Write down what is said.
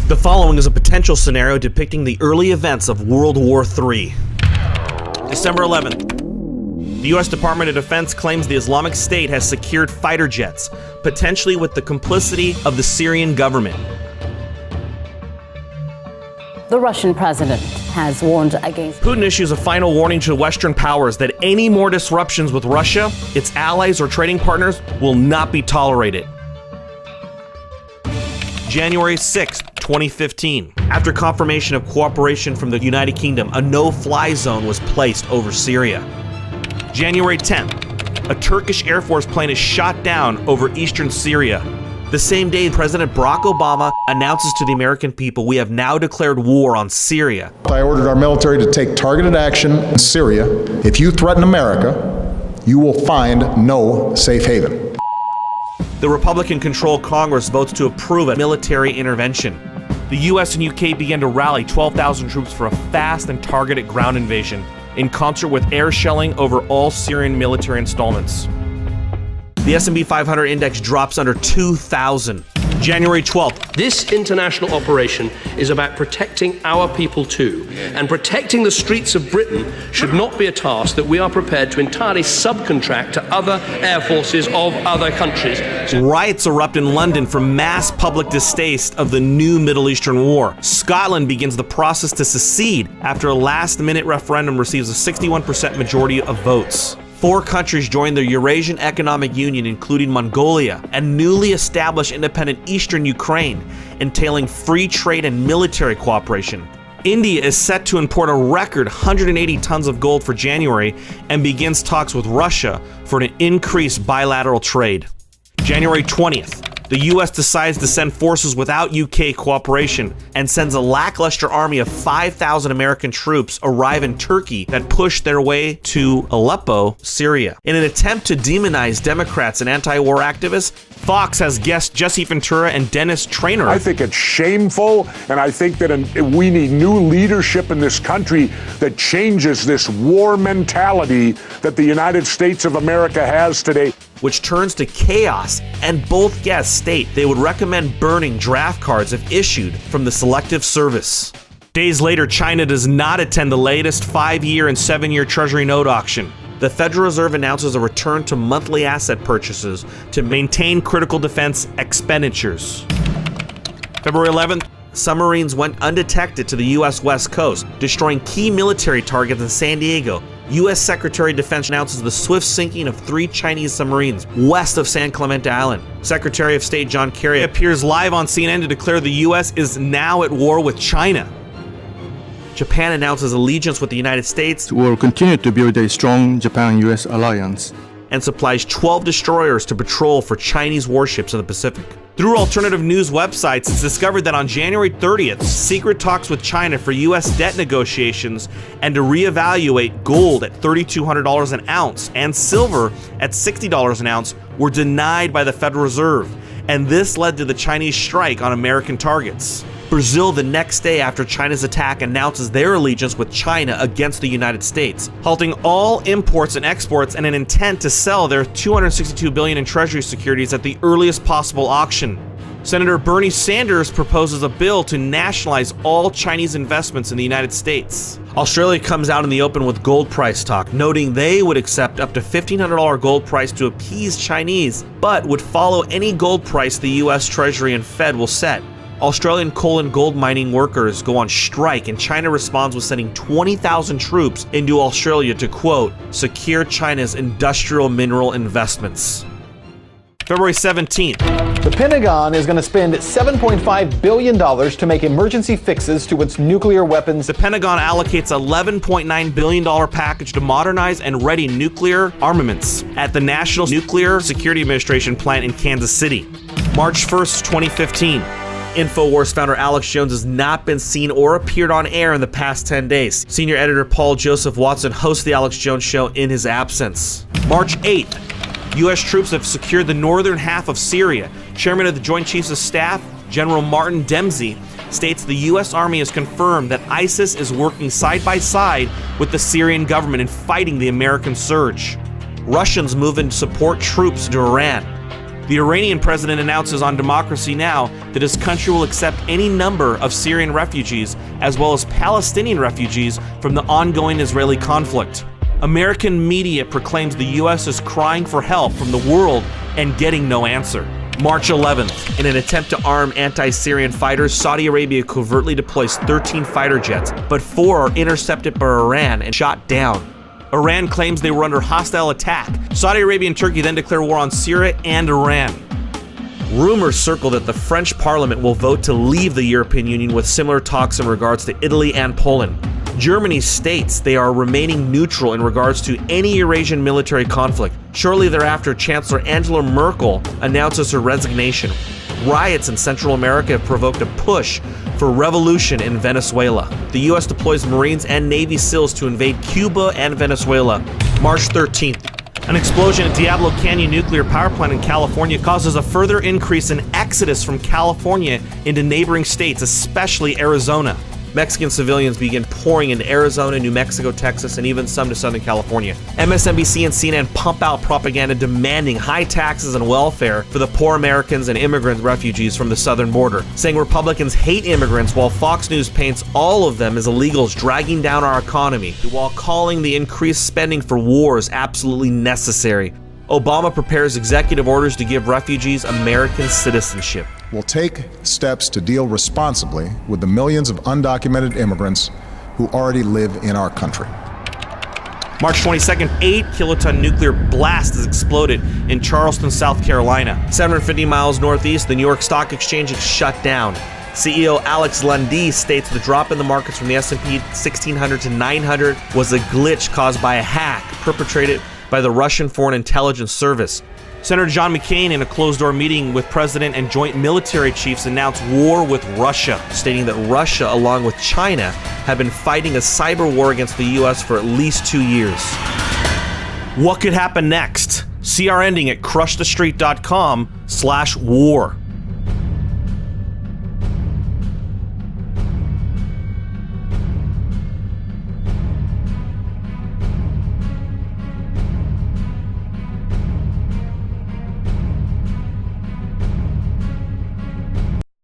The following is a potential scenario depicting the early events of World War III. December 11th. The U.S. Department of Defense claims the Islamic State has secured fighter jets, potentially with the complicity of the Syrian government. The Russian president has warned against... Putin issues a final warning to Western powers that any more disruptions with Russia, its allies, or trading partners will not be tolerated. January 6, 2015. After confirmation of cooperation from the United Kingdom, a no-fly zone was placed over Syria. January 10th. A Turkish Air Force plane is shot down over eastern Syria. The same day, President Barack Obama announces to the American people, we have now declared war on Syria. I ordered our military to take targeted action in Syria. If you threaten America, you will find no safe haven. The Republican-controlled Congress votes to approve a military intervention. The US and UK began to rally 12,000 troops for a fast and targeted ground invasion, in concert with air shelling over all Syrian military installments. The S&P 500 index drops under 2,000. January 12th. This international operation is about protecting our people too, and protecting the streets of Britain should not be a task that we are prepared to entirely subcontract to other air forces of other countries. Riots erupt in London from mass public distaste of the new Middle Eastern war. Scotland begins the process to secede after a last-minute referendum receives a 61% majority of votes. 4 countries joined the Eurasian Economic Union, including Mongolia, and newly established independent eastern Ukraine, entailing free trade and military cooperation. India is set to import a record 180 tons of gold for January and begins talks with Russia for an increased bilateral trade. January 20th. The US decides to send forces without UK cooperation and sends a lackluster army of 5,000 American troops arrive in Turkey that push their way to Aleppo, Syria. In an attempt to demonize Democrats and anti-war activists, Fox has guests Jesse Ventura and Dennis Traynor. I think it's shameful, and I think that we need new leadership in this country that changes this war mentality that the United States of America has today, which turns to chaos, and both guests state they would recommend burning draft cards if issued from the Selective Service. Days later, China does not attend the latest 5-year and 7-year Treasury note auction. The Federal Reserve announces a return to monthly asset purchases to maintain critical defense expenditures. February 11th, submarines went undetected to the U.S. West Coast, destroying key military targets in San Diego. U.S. Secretary of Defense announces the swift sinking of 3 Chinese submarines west of San Clemente Island. Secretary of State John Kerry appears live on CNN to declare the U.S. is now at war with China. Japan announces allegiance with the United States. We will continue to build a strong Japan-U.S. alliance. And supplies 12 destroyers to patrol for Chinese warships in the Pacific. Through alternative news websites, it's discovered that on January 30th, secret talks with China for U.S. debt negotiations and to reevaluate gold at $3,200 an ounce and silver at $60 an ounce were denied by the Federal Reserve. And this led to the Chinese strike on American targets. Brazil, the next day after China's attack, announces their allegiance with China against the United States, halting all imports and exports and an intent to sell their $262 billion in Treasury securities at the earliest possible auction. Senator Bernie Sanders proposes a bill to nationalize all Chinese investments in the United States. Australia comes out in the open with gold price talk, noting they would accept up to $1,500 gold price to appease Chinese, but would follow any gold price the U.S. Treasury and Fed will set. Australian coal and gold mining workers go on strike, and China responds with sending 20,000 troops into Australia to, quote, secure China's industrial mineral investments. February 17th. The Pentagon is going to spend $7.5 billion to make emergency fixes to its nuclear weapons. The Pentagon allocates $11.9 billion package to modernize and ready nuclear armaments at the National Nuclear Security Administration plant in Kansas City. March 1st, 2015. InfoWars founder Alex Jones has not been seen or appeared on air in the past 10 days. Senior editor Paul Joseph Watson hosts the Alex Jones Show in his absence. March 8th. U.S. troops have secured the northern half of Syria. Chairman of the Joint Chiefs of Staff, General Martin Dempsey, states the U.S. Army has confirmed that ISIS is working side by side with the Syrian government in fighting the American surge. Russians move in to support troops to Iran. The Iranian president announces on Democracy Now! That his country will accept any number of Syrian refugees as well as Palestinian refugees from the ongoing Israeli conflict. American media proclaims the U.S. is crying for help from the world and getting no answer. March 11th, in an attempt to arm anti-Syrian fighters, Saudi Arabia covertly deploys 13 fighter jets, but 4 are intercepted by Iran and shot down. Iran claims they were under hostile attack. Saudi Arabia and Turkey then declare war on Syria and Iran. Rumors circle that the French parliament will vote to leave the European Union, with similar talks in regards to Italy and Poland. Germany states they are remaining neutral in regards to any Eurasian military conflict. Shortly thereafter, Chancellor Angela Merkel announces her resignation. Riots in Central America have provoked a push for revolution in Venezuela. The U.S. deploys Marines and Navy SEALs to invade Cuba and Venezuela. March 13th. An explosion at Diablo Canyon nuclear power plant in California causes a further increase in exodus from California into neighboring states, especially Arizona. Mexican civilians begin pouring into Arizona, New Mexico, Texas, and even some to Southern California. MSNBC and CNN pump out propaganda demanding high taxes and welfare for the poor Americans and immigrant refugees from the southern border, saying Republicans hate immigrants, while Fox News paints all of them as illegals dragging down our economy, while calling the increased spending for wars absolutely necessary. Obama prepares executive orders to give refugees American citizenship. We'll take steps to deal responsibly with the millions of undocumented immigrants who already live in our country. March 22nd, 8-kiloton nuclear blast has exploded in Charleston, South Carolina. 750 miles northeast, the New York Stock Exchange is shut down. CEO Alex Lundy states the drop in the markets from the S&P 1600 to 900 was a glitch caused by a hack perpetrated by the Russian Foreign Intelligence Service. Senator John McCain, in a closed-door meeting with President and joint military chiefs, announced war with Russia, stating that Russia, along with China, have been fighting a cyber war against the U.S. for at least 2 years. What could happen next? See our ending at crushthestreet.com/war.